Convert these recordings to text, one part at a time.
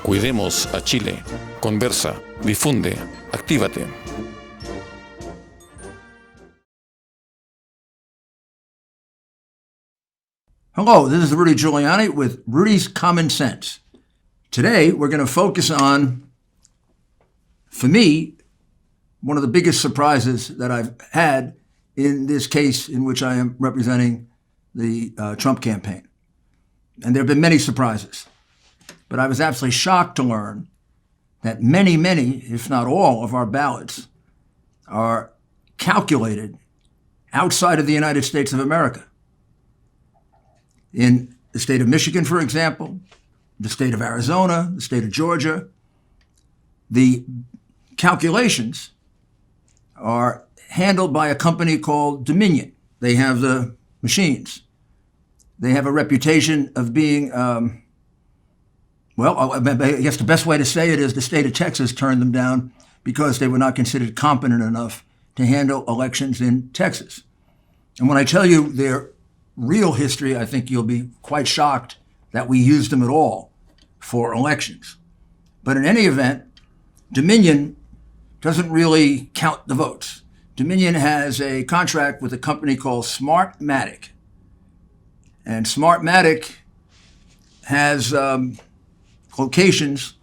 Cuidemos a Chile. Conversa, difunde, actívate. Hello, this is Rudy Giuliani with Rudy's Common Sense. Today, we're going to focus on, for me, one of the biggest surprises that I've had in this case in which I am representing the Trump campaign. And there have been many surprises. But I was absolutely shocked to learn that many, if not all, of our ballots are calculated outside of the United States of America. In the state of Michigan, for example, the state of Arizona, the state of Georgia, the calculations are handled by a company called Dominion. They have the machines. They have a reputation of being, I guess the best way to say it is the state of Texas turned them down because they were not considered competent enough to handle elections in Texas. And when I tell you their real history, I think you'll be quite shocked that we used them at all for elections. But in any event, Dominion doesn't really count the votes. Dominion has a contract with a company called Smartmatic. And Smartmatic has locations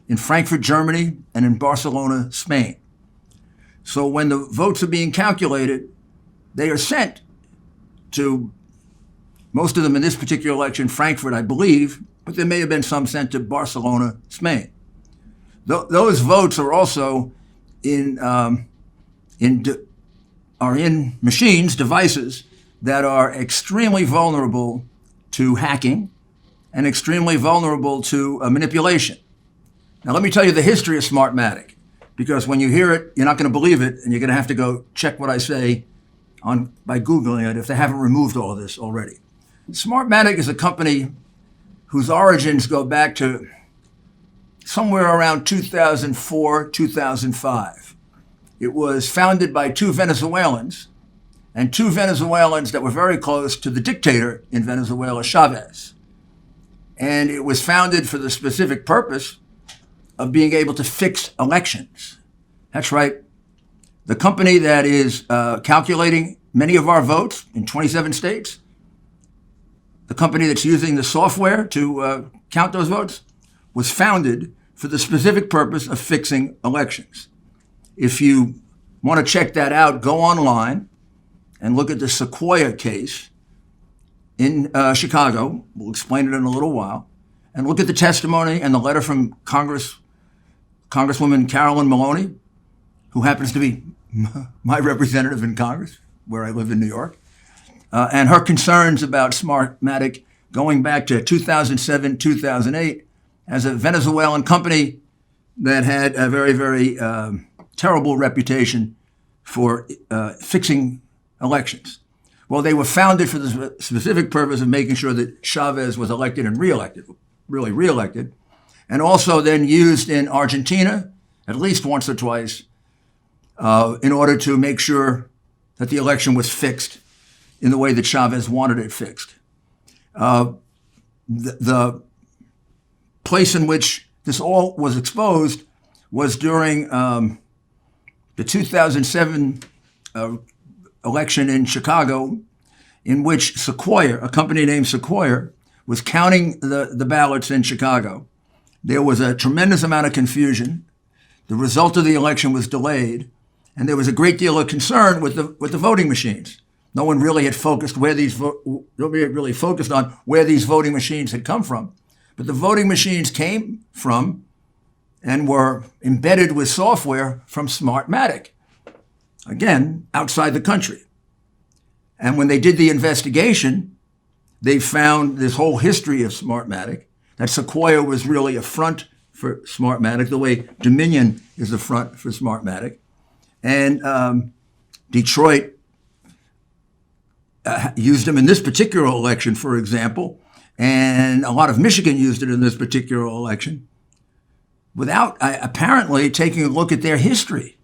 in Frankfurt, Germany, and in Barcelona, Spain. So when the votes are being calculated, they are sent to, most of them in this particular election, Frankfurt, I believe, but there may have been some sent to Barcelona, Spain. Those votes are also in machines, devices that are extremely vulnerable to hacking and extremely vulnerable to manipulation. Now, let me tell you the history of Smartmatic, because when you hear it, you're not going to believe it, and you're going to have to go check what I say by Googling it if they haven't removed all of this already. Smartmatic is a company whose origins go back to somewhere around 2004, 2005. It was founded by two Venezuelans that were very close to the dictator in Venezuela, Chavez. And it was founded for the specific purpose of being able to fix elections. That's right. The company that is calculating many of our votes in 27 states, the company that's using the software to count those votes, was founded for the specific purpose of fixing elections. If you want to check that out, go online and look at the Sequoia case in Chicago. We'll explain it in a little while. And look at the testimony and the letter from Congresswoman Carolyn Maloney, who happens to be my representative in Congress, where I live in New York, and her concerns about Smartmatic going back to 2007, 2008, as a Venezuelan company that had a very terrible reputation for fixing elections. Well, they were founded for the specific purpose of making sure that Chavez was elected and reelected, and also then used in Argentina at least once or twice in order to make sure that the election was fixed in the way that Chavez wanted it fixed. The place in which this all was exposed was during the 2007 election in Chicago, in which Sequoia, a company named Sequoia, was counting the ballots in Chicago. There was a tremendous amount of confusion. The result of the election was delayed, and there was a great deal of concern with the voting machines. No one really had focused on where these voting machines had come from. But the voting machines came from and were embedded with software from Smartmatic, again, outside the country. And when they did the investigation, they found this whole history of Smartmatic, that Sequoia was really a front for Smartmatic, the way Dominion is a front for Smartmatic. And Detroit used them in this particular election, for example, and a lot of Michigan used it in this particular election, without apparently taking a look at their history.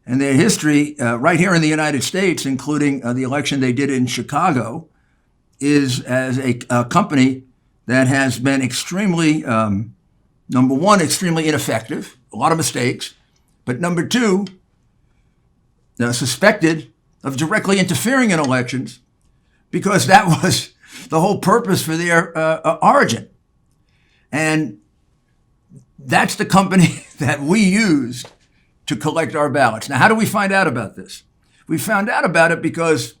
And their history right here in the United States, including the election they did in Chicago, is as a company that has been extremely Number one, extremely ineffective, a lot of mistakes. But number two, suspected of directly interfering in elections because that was the whole purpose for their origin. And that's the company that we used to collect our ballots. Now, how do we find out about this? We found out about it because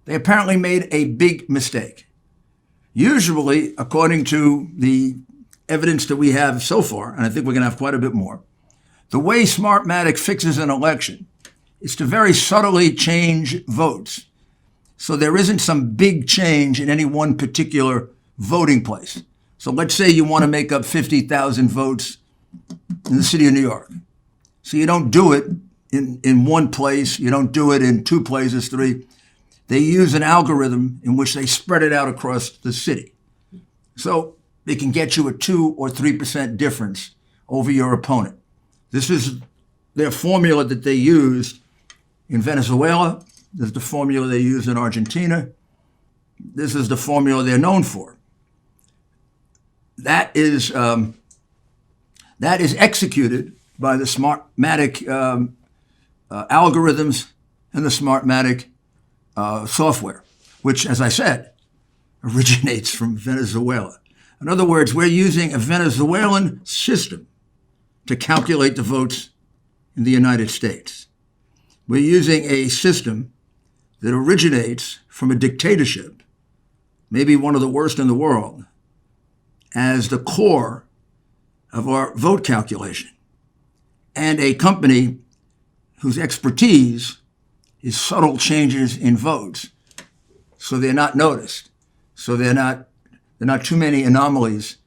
they apparently made a big mistake. Usually, according to the evidence that we have so far, and I think we're going to have quite a bit more, the way Smartmatic fixes an election is to very subtly change votes. So there isn't some big change in any one particular voting place. So let's say you want to make up 50,000 votes in the city of New York. So you don't do it in one place. You don't do it in two places, three. They use an algorithm in which they spread it out across the city. So they can get you a 2 or 3% difference over your opponent. This is their formula that they used in Venezuela. This is the formula they use in Argentina. This is the formula they're known for. That is executed by the Smartmatic algorithms and the Smartmatic software, which, as I said, originates from Venezuela. In other words, we're using a Venezuelan system to calculate the votes in the United States. We're using a system that originates from a dictatorship, maybe one of the worst in the world, as the core of our vote calculation, and a company whose expertise is subtle changes in votes, so they're not noticed, so they're not too many anomalies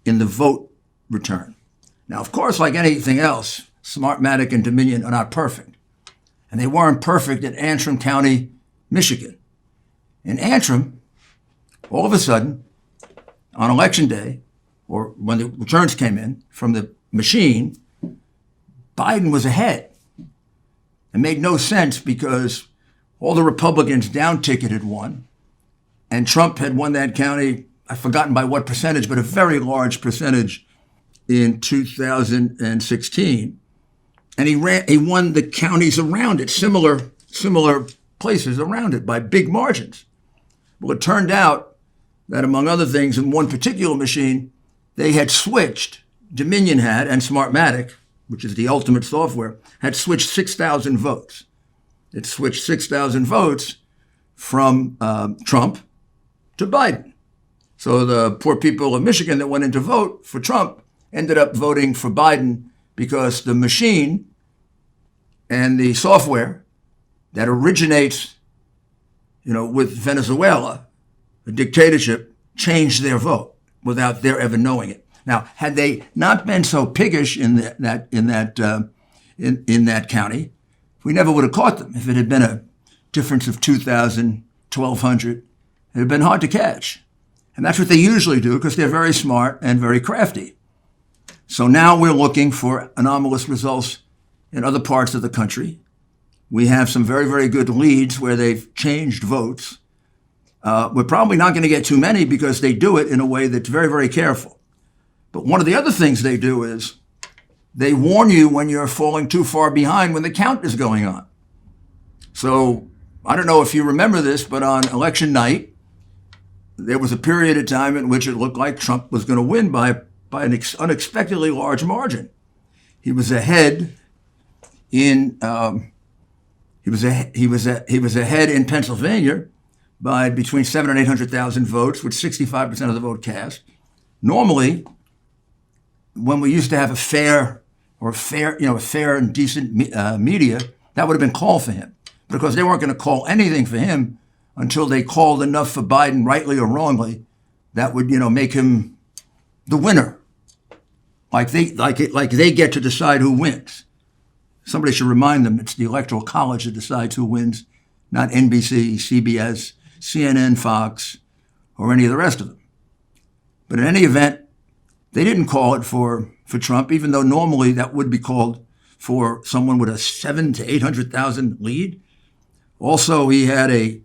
in the vote return. Now, of course, like anything else, Smartmatic and Dominion are not perfect. And they weren't perfect in Antrim County, Michigan. In Antrim, all of a sudden, on election day, or when the returns came in from the machine, Biden was ahead. It made no sense because all the Republicans down-ticketed won, and Trump had won that county, I've forgotten by what percentage, but a very large percentage in 2016. And he won the counties around it, similar places around it by big margins. Well, it turned out that, among other things, in one particular machine, they had switched, Dominion had, and Smartmatic, which is the ultimate software, had switched 6,000 votes. It switched 6,000 votes from Trump to Biden. So the poor people of Michigan that went in to vote for Trump ended up voting for Biden because the machine and the software that originates, with Venezuela, a dictatorship, changed their vote without their ever knowing it. Now, had they not been so piggish in that county, we never would have caught them. If it had been a difference of 2,000, 1,200, it would have been hard to catch. And that's what they usually do because they're very smart and very crafty. So now we're looking for anomalous results in other parts of the country. We have some very, very good leads where they've changed votes. We're probably not going to get too many because they do it in a way that's very, very careful. But one of the other things they do is they warn you when you're falling too far behind when the count is going on. So I don't know if you remember this, but on election night, there was a period of time in which it looked like Trump was going to win by an unexpectedly large margin. He was ahead in ahead in Pennsylvania by between 700,000 and 800,000 votes, with 65% of the vote cast. Normally, when we used to have a fair and decent media, that would have been called for him, because they weren't going to call anything for him until they called enough for Biden, rightly or wrongly, that would make him the winner. Like they get to decide who wins. Somebody should remind them it's the Electoral College that decides who wins, not NBC, CBS, CNN, Fox, or any of the rest of them. But in any event, they didn't call it for Trump, even though normally that would be called for someone with a 700,000 to 800,000 lead. Also, he had a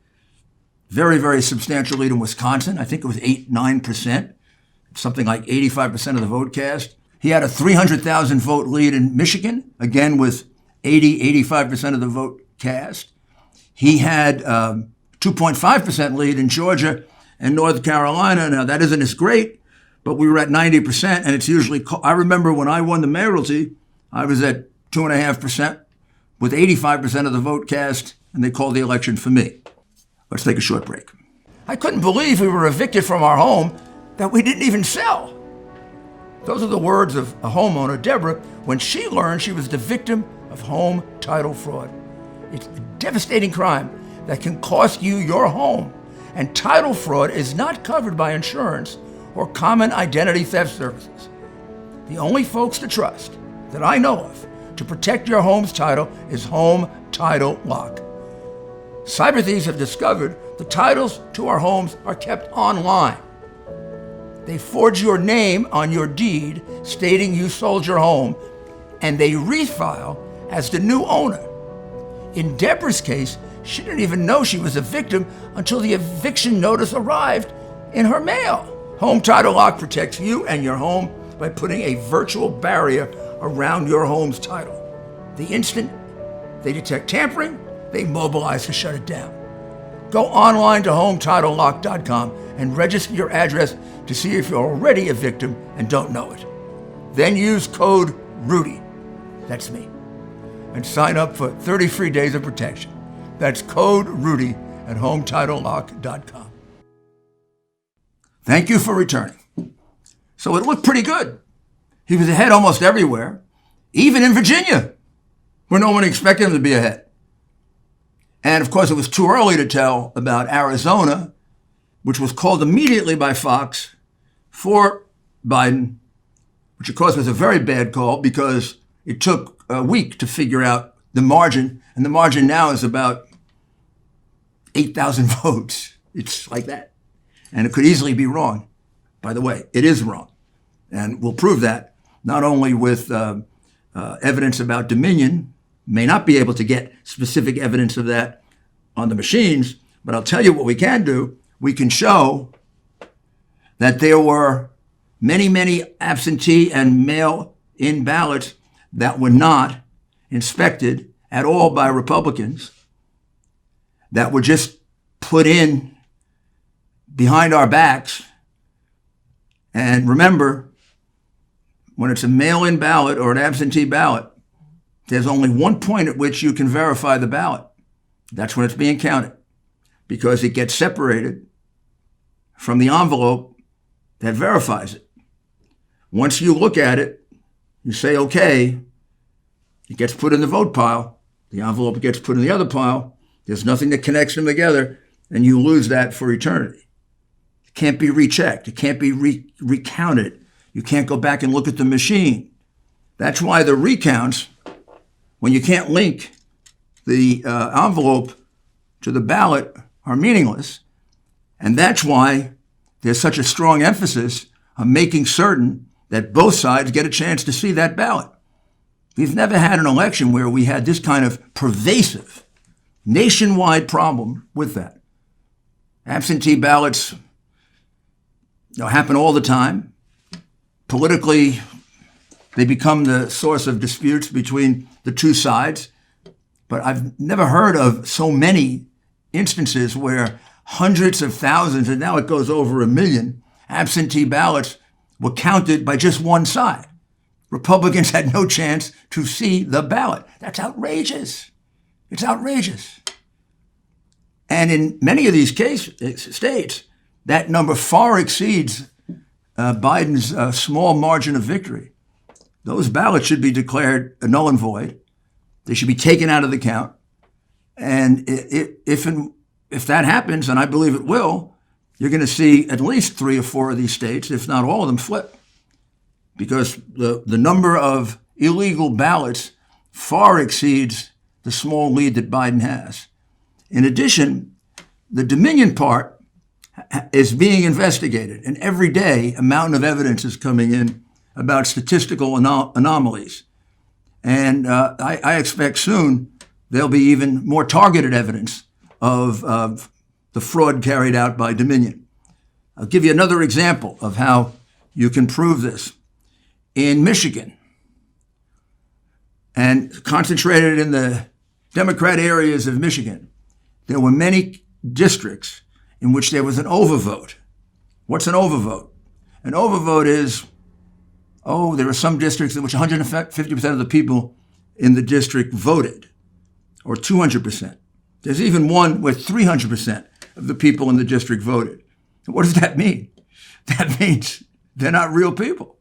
very, very substantial lead in Wisconsin. I think it was 9%, something like 85% of the vote cast. He had a 300,000 vote lead in Michigan, again with 85% of the vote cast. He had 2.5% lead in Georgia and North Carolina. Now, that isn't as great, but we were at 90%, and it's usually, I remember when I won the mayoralty, I was at 2.5% with 85% of the vote cast, and they called the election for me. Let's take a short break. I couldn't believe we were evicted from our home that we didn't even sell. Those are the words of a homeowner, Deborah, when she learned she was the victim of home title fraud. It's a devastating crime that can cost you your home, and title fraud is not covered by insurance or common identity theft services. The only folks to trust that I know of to protect your home's title is Home Title Lock. Cyber thieves have discovered the titles to our homes are kept online. They forge your name on your deed stating you sold your home, and they refile as the new owner. In Deborah's case, she didn't even know she was a victim until the eviction notice arrived in her mail. Home Title Lock protects you and your home by putting a virtual barrier around your home's title. The instant they detect tampering, they mobilize to shut it down. Go online to HometitleLock.com and register your address to see if you're already a victim and don't know it. Then use code RUDY, that's me, and sign up for 30 free days of protection. That's code RUDY at HometitleLock.com. Thank you for returning. So it looked pretty good. He was ahead almost everywhere, even in Virginia, where no one expected him to be ahead. And of course, it was too early to tell about Arizona, which was called immediately by Fox for Biden, which of course was a very bad call because it took a week to figure out the margin, and the margin now is about 8,000 votes. It's like that. And it could easily be wrong. By the way, it is wrong. And we'll prove that not only with evidence about Dominion, may not be able to get specific evidence of that on the machines, but I'll tell you what we can do. We can show that there were many, many absentee and mail-in ballots that were not inspected at all by Republicans, that were just put in behind our backs. And remember, when it's a mail-in ballot or an absentee ballot, there's only one point at which you can verify the ballot. That's when it's being counted, because it gets separated from the envelope that verifies it. Once you look at it, you say, okay, it gets put in the vote pile. The envelope gets put in the other pile. There's nothing that connects them together, and you lose that for eternity. It can't be rechecked. It can't be recounted. You can't go back and look at the machine. That's why the recounts, when you can't link the envelope to the ballot, are meaningless. And that's why there's such a strong emphasis on making certain that both sides get a chance to see that ballot. We've never had an election where we had this kind of pervasive, nationwide problem with that. Absentee ballots happen all the time. Politically, they become the source of disputes between the two sides. But I've never heard of so many instances where hundreds of thousands, and now it goes over 1 million, absentee ballots were counted by just one side. Republicans had no chance to see the ballot. That's outrageous. It's outrageous. And in many of these states, that number far exceeds Biden's small margin of victory. Those ballots should be declared null and void. They should be taken out of the count. And if that happens, and I believe it will, you're going to see at least 3 or 4 of these states, if not all of them, flip. Because the number of illegal ballots far exceeds the small lead that Biden has. In addition, the Dominion part is being investigated, and every day a mountain of evidence is coming in about statistical anomalies. And I expect soon there'll be even more targeted evidence of the fraud carried out by Dominion. I'll give you another example of how you can prove this. in Michigan and concentrated in the Democrat areas of Michigan, there were many districts in which there was an overvote. What's an overvote? An overvote is, there are some districts in which 150% of the people in the district voted, or 200%. There's even one where 300% of the people in the district voted. What does that mean? That means they're not real people.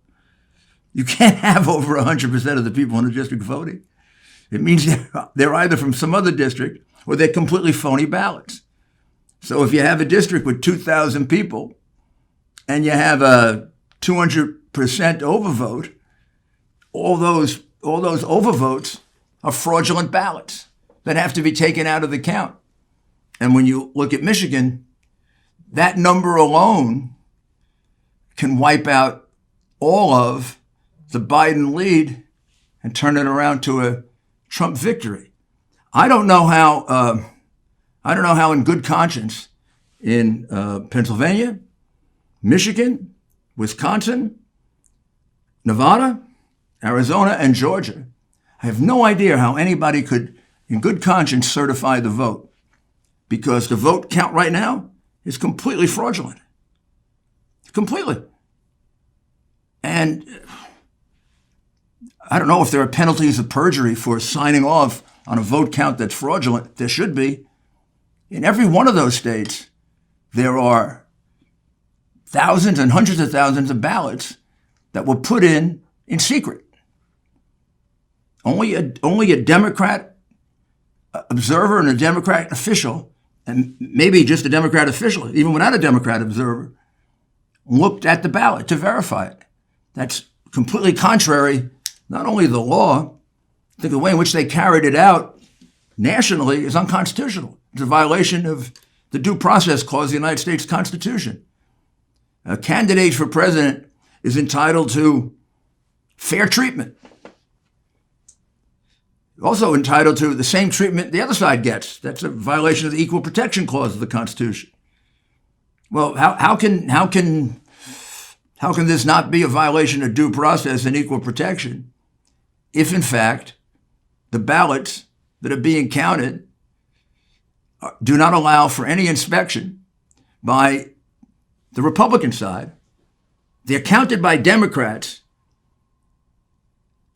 You can't have over 100% of the people in the district voting. It means they're either from some other district or they're completely phony ballots. So if you have a district with 2,000 people and you have a 200% overvote, all those overvotes are fraudulent ballots that have to be taken out of the count. And when you look at Michigan, that number alone can wipe out all of the Biden lead and turn it around to a Trump victory. I don't know how in good conscience in Pennsylvania, Michigan, Wisconsin, Nevada, Arizona, and Georgia, I have no idea how anybody could, in good conscience, certify the vote, because the vote count right now is completely fraudulent. Completely. And I don't know if there are penalties of perjury for signing off on a vote count that's fraudulent. There should be. In every one of those states, there are thousands and hundreds of thousands of ballots that were put in secret. Only a Democrat observer and a Democrat official, and maybe just a Democrat official, even without a Democrat observer, looked at the ballot to verify it. That's completely contrary, not only to the law, I think the way in which they carried it out nationally is unconstitutional. It's a violation of the Due Process Clause of the United States Constitution. A candidate for president is entitled to fair treatment. Also entitled to the same treatment the other side gets. That's a violation of the Equal Protection Clause of the Constitution. Well, how can this not be a violation of due process and equal protection if, in fact, the ballots that are being counted do not allow for any inspection by the Republican side? They're counted by Democrats,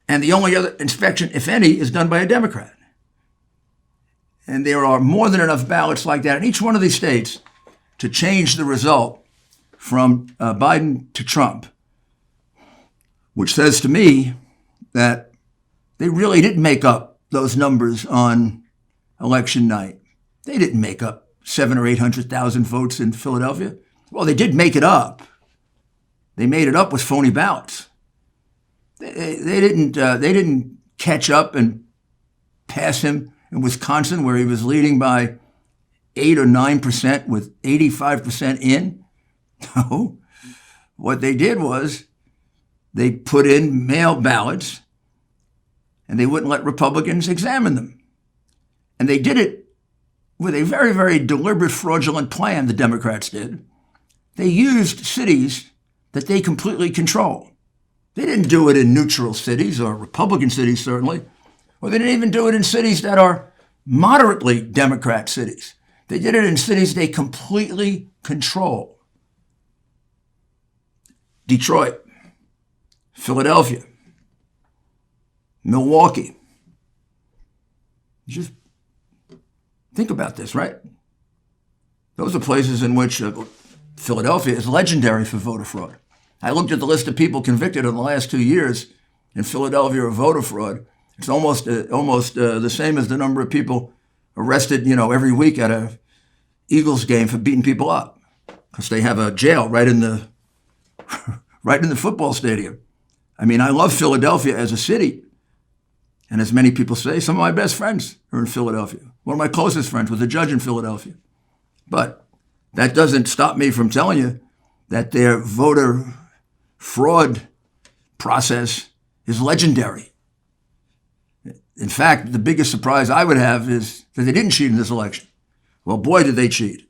and the only other inspection, if any, is done by a Democrat. And there are more than enough ballots like that in each one of these states to change the result from Biden to Trump, which says to me that they really didn't make up those numbers on election night. They didn't make up 700,000 or 800,000 votes in Philadelphia. Well, they did make it up. They made it up with phony ballots. They didn't catch up and pass him in Wisconsin, where he was leading by 8 or 9% with 85% in. No, what they did was they put in mail ballots and they wouldn't let Republicans examine them. And they did it with a very, very deliberate, fraudulent plan, the Democrats did. They used cities that they completely control. They didn't do it in neutral cities, or Republican cities certainly, or they didn't even do it in cities that are moderately Democrat cities. They did it in cities they completely control. Detroit, Philadelphia, Milwaukee. Just think about this, right? Those are places in which Philadelphia is legendary for voter fraud. I looked at the list of people convicted in the last 2 years in Philadelphia of voter fraud. It's almost the same as the number of people arrested, every week at a Eagles game for beating people up, because they have a jail right in the football stadium. I mean, I love Philadelphia as a city, and as many people say, some of my best friends are in Philadelphia. One of my closest friends was a judge in Philadelphia. But that doesn't stop me from telling you that their voter fraud process is legendary. In fact, the biggest surprise I would have is that they didn't cheat in this election. Well, boy, did they cheat.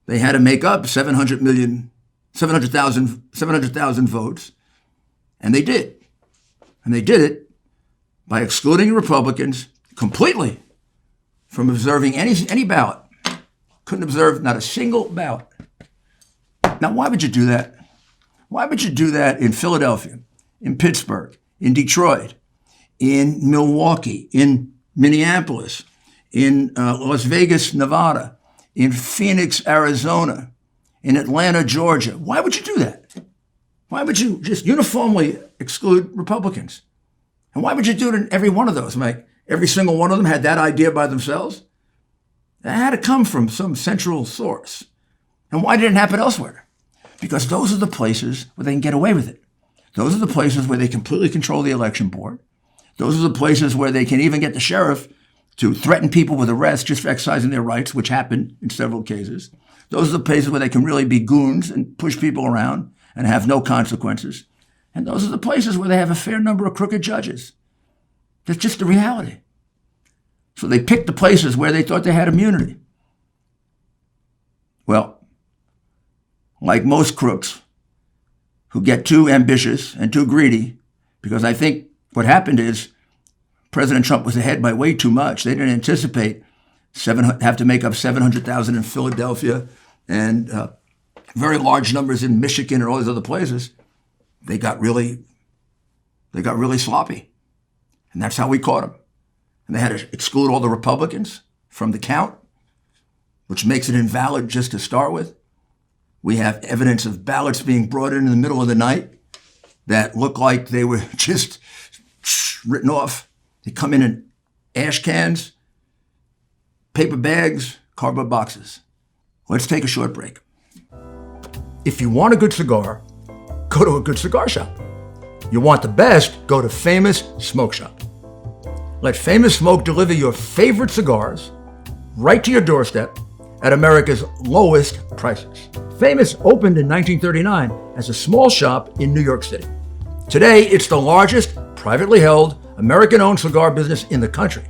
They had to make up 700,000 votes, and they did. And they did it by excluding Republicans completely from observing any ballot. Couldn't observe not a single ballot. Now, why would you do that? Why would you do that in Philadelphia, in Pittsburgh, in Detroit, in Milwaukee, in Minneapolis, in Las Vegas, Nevada, in Phoenix, Arizona, in Atlanta, Georgia? Why would you do that? Why would you just uniformly exclude Republicans? And why would you do it in every one of those? Like every single one of them had that idea by themselves? That had to come from some central source. And why didn't it happen elsewhere? Because those are the places where they can get away with it. Those are the places where they completely control the election board. Those are the places where they can even get the sheriff to threaten people with arrest just for exercising their rights, which happened in several cases. Those are the places where they can really be goons and push people around and have no consequences. And those are the places where they have a fair number of crooked judges. That's just the reality. So they picked the places where they thought they had immunity. Well, like most crooks who get too ambitious and too greedy, because I think what happened is President Trump was ahead by way too much. They didn't anticipate have to make up 700,000 in Philadelphia and very large numbers in Michigan and all these other places. They got really sloppy. And that's how we caught them. And they had to exclude all the Republicans from the count, which makes it invalid just to start with. We have evidence of ballots being brought in the middle of the night that look like they were just written off. They come in ash cans, paper bags, cardboard boxes. Let's take a short break. If you want a good cigar, go to a good cigar shop. You want the best, go to Famous Smoke Shop. Let Famous Smoke deliver your favorite cigars right to your doorstep at America's lowest prices. Famous opened in 1939 as a small shop in New York City. Today, it's the largest privately held American-owned cigar business in the country.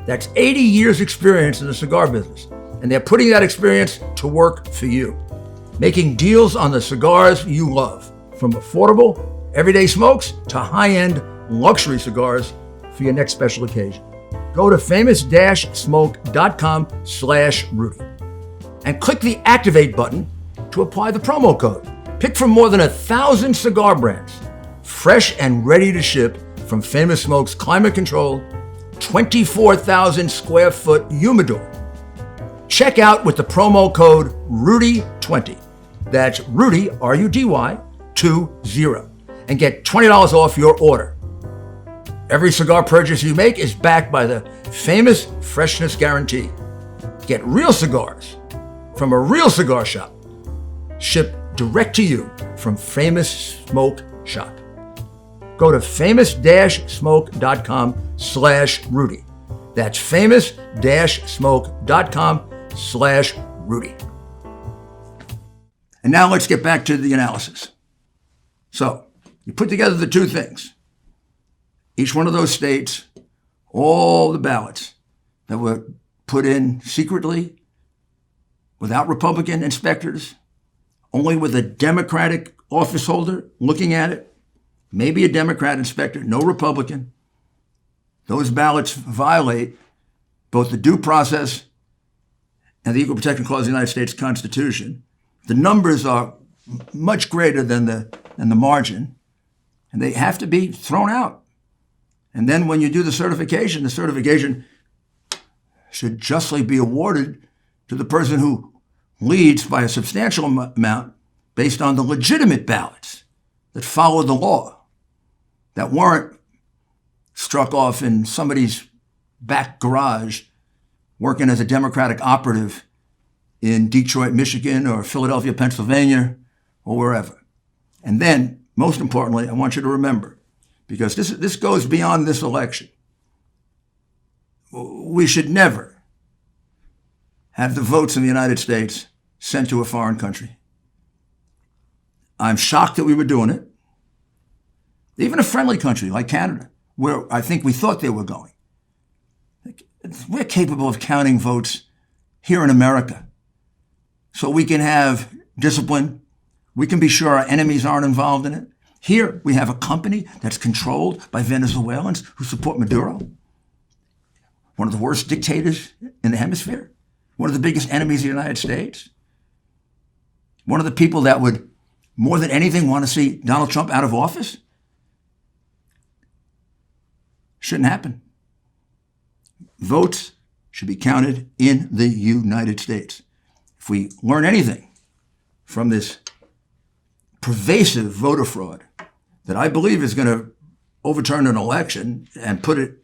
That's 80 years experience in the cigar business, and they're putting that experience to work for you, making deals on the cigars you love, from affordable, everyday smokes to high-end luxury cigars for your next special occasion. Go to famous-smoke.com/Rudy and click the Activate button to apply the promo code. Pick from more than 1,000 cigar brands, fresh and ready to ship from Famous Smoke's climate-controlled, 24,000 square foot humidor. Check out with the promo code RUDY20. That's Rudy, R-U-D-Y, 20, and get $20 off your order. Every cigar purchase you make is backed by the Famous Freshness Guarantee. Get real cigars from a real cigar shop, shipped direct to you from Famous Smoke Shop. Go to famous-smoke.com/Rudy. That's famous-smoke.com/Rudy. And now let's get back to the analysis. So you put together the two things. Each one of those states, all the ballots that were put in secretly, without Republican inspectors, only with a Democratic office holder looking at it, maybe a Democrat inspector, no Republican. Those ballots violate both the due process and the Equal Protection Clause of the United States Constitution. The numbers are much greater than the margin, and they have to be thrown out. And then when you do the certification should justly be awarded to the person who leads by a substantial amount based on the legitimate ballots that follow the law, that weren't struck off in somebody's back garage working as a Democratic operative in Detroit, Michigan, or Philadelphia, Pennsylvania, or wherever. And then, most importantly, I want you to remember, because this goes beyond this election, we should never have the votes in the United States sent to a foreign country. I'm shocked that we were doing it. Even a friendly country like Canada, where I think we thought they were going. We're capable of counting votes here in America. So we can have discipline. We can be sure our enemies aren't involved in it. Here we have a company that's controlled by Venezuelans who support Maduro, one of the worst dictators in the hemisphere, one of the biggest enemies of the United States, one of the people that would, more than anything, want to see Donald Trump out of office. Shouldn't happen. Votes should be counted in the United States. If we learn anything from this pervasive voter fraud that I believe is going to overturn an election and put it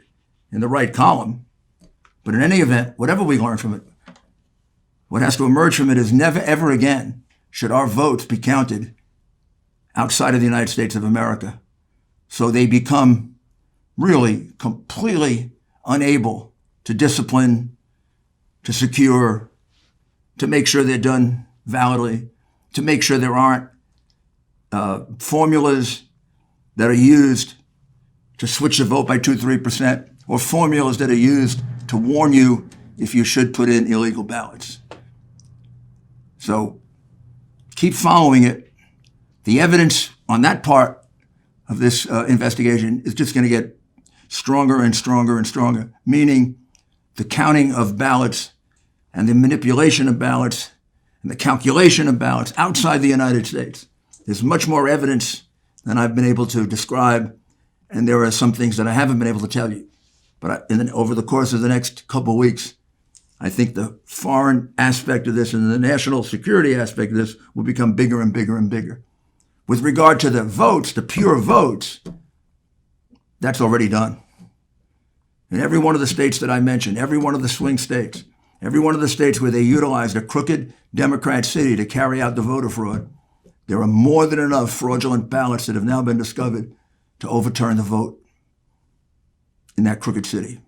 in the right column, but in any event, whatever we learn from it, what has to emerge from it is never, ever again should our votes be counted outside of the United States of America. So they become really completely unable to discipline, to secure, to make sure they're done validly, to make sure there aren't formulas that are used to switch the vote by 2-3%, or formulas that are used to warn you if you should put in illegal ballots. So keep following it. The evidence on that part of this investigation is just going to get stronger and stronger and stronger, meaning the counting of ballots and the manipulation of ballots and the calculation of ballots outside the United States. There's much more evidence than I've been able to describe, and there are some things that I haven't been able to tell you. But over the course of the next couple of weeks, I think the foreign aspect of this and the national security aspect of this will become bigger and bigger and bigger. With regard to the votes, the pure votes, that's already done. In every one of the states that I mentioned, every one of the swing states, every one of the states where they utilized a crooked Democrat city to carry out the voter fraud, there are more than enough fraudulent ballots that have now been discovered to overturn the vote in that crooked city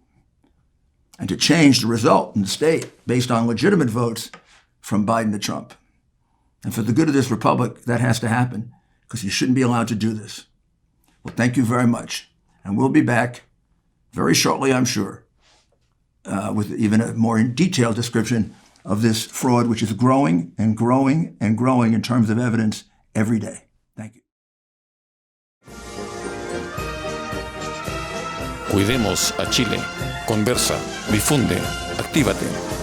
and to change the result in the state based on legitimate votes from Biden to Trump. And for the good of this republic, that has to happen because you shouldn't be allowed to do this. Well, thank you very much. And we'll be back very shortly, I'm sure, with even a more detailed description of this fraud, which is growing and growing and growing in terms of evidence every day. Thank you. Cuidemos a Chile. Conversa, difunde, actívate.